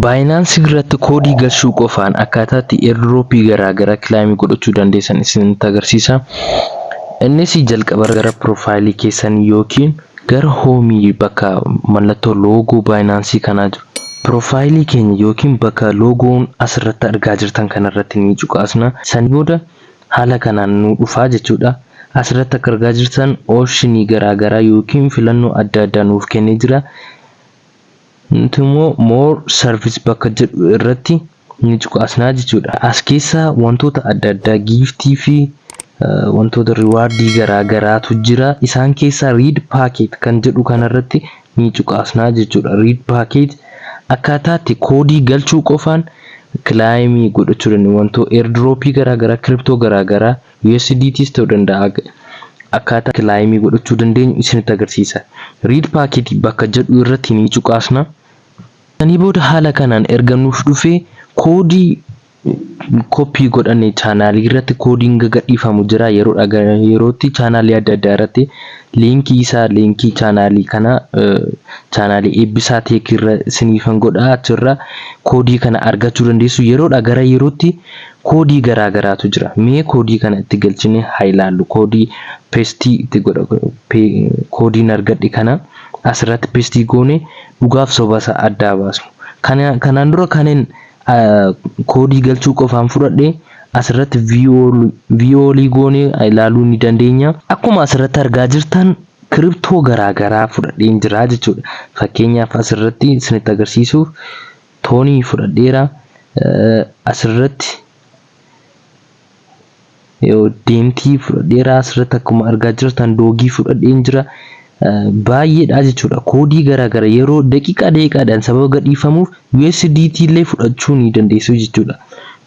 Binance irratti koodii galchuu qofaan akkaataatti airdropii garaagaraa claim godhachuu dandeessan isinitti agarsiisa. Innis jalqaba gara profaayilii keessanii yookiin gara hoomii bakka mallattoo loogoo Binance kanaa jiru. Profaayilii keenya yookiin bakka loogoon asirratti argaa jirtan kanarratti ni cuqaasna. San booda haala kanaan nu dhufaa jechuudha. Asirratti akka argaa jirtan optionii garaagaraa yookiin filannoo adda addaa nuuf kennee jira. Nutummoo more service bakka jedhu irratti ni cuqaasnaa jechuudha. As keessa wantoota adda addaa giftii fi wantoota riwaardii garaagaraatu jira. Isaan keessa read packet kan jedhu kanarratti ni cuqaasnaa jechuudha. Read packet akkaataatti koodii galchuu qofaan claim godhachuu dandeenya. Wantoota airdropii garaagaraa, crypto garaagaraa, USDTs ta'uu danda'a. Akkaataa claim godhachuu dandeenyu isinitti agarsiisa. Read packet bakka jedhu irratti ni cuqaasna. Sanii booda haala kanaan erga nuuf dhufee koodii koppii godhannee chaanaalii irratti koodiin gadhiifamu jira. Yerootti chaanaalii adda addaa irratti liinkii isaa liinkii chaanaalii kana chaanaalii eebbisaa teek irra isiniifan godha. Achirra koodii kana argachuu dandeessu. Yeroodha gara yerootti koodii garaagaraatu jira. Mee koodii kana itti galchine haa ilaallu. Koodii pestii itti godha. Koodiin argadhe kana asirratti pestii goone dhugaaf sobasa adda baasu. Kanaan dura kanneen koodii galchuu qofaan fudhadhe asirratti viyoolii goone ilaaluu ni dandeenya. Akkuma asirratti argaa jirtan kiriptoo garaagaraa fudhadheen jira jechuudha. Fakkeenyaaf asirratti isinitti agarsiisuuf toonii fudhadheera. Asirratti deemtii fudhadheera. Asirratti akkuma argaa jirtan doogii fudhadheen jira. Baay'eedha jechuudha. Koodii garaagaraa yeroo daqiiqaadhaan sababa gadhiifamuuf USDT illee fudhachuu ni dandeessu jechuudha.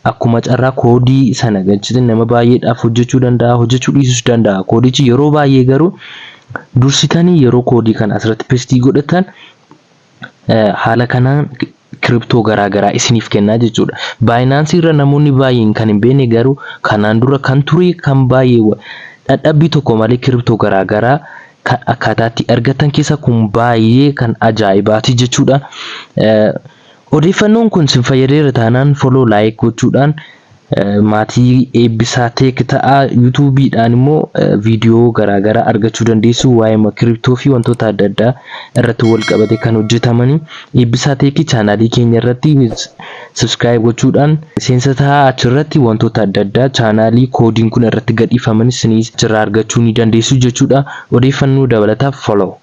Akkuma carraa koodii sana galchitan nama baay'eedhaaf hojjechuu danda'a, hojjechuu dhiisuu danda'a. Koodichi yeroo baay'ee garuu dursitanii yeroo koodii kana asirratti pestii godhatan haala kanaan kiriptoo garaagaraa isiniif kennaa jechuudha. Binance irra namoonni baay'een kan hin beekne garuu kanaan dura kan ture kan baay'ee dadhabbii tokko malee kiriptoo garaagaraa kan akkaataatti argatan keessa kun baay'ee kan ajaa'ibaati jechuudha. Odeeffannoon kun sin fayyadeera taanaan follow like gochuudhaan maatii eebbisaa teek ta'a. YouTube'dhaan immoo viidiyoo garaagaraa argachuu dandeessu. Waa'ee kiriptoo fi wantoota adda addaa irratti wal qabate kan hojjetamanii eebbisaa teekii chaanaalii keenya irratti subscribe gochuudhaan seensa ta'a. Achirratti wantoota adda addaa chaanaalii koodiin kun irratti gadhiifamanis isinii jira argachuu ni dandeessu jechuudha. Odeeffannoo dabalataaf follow.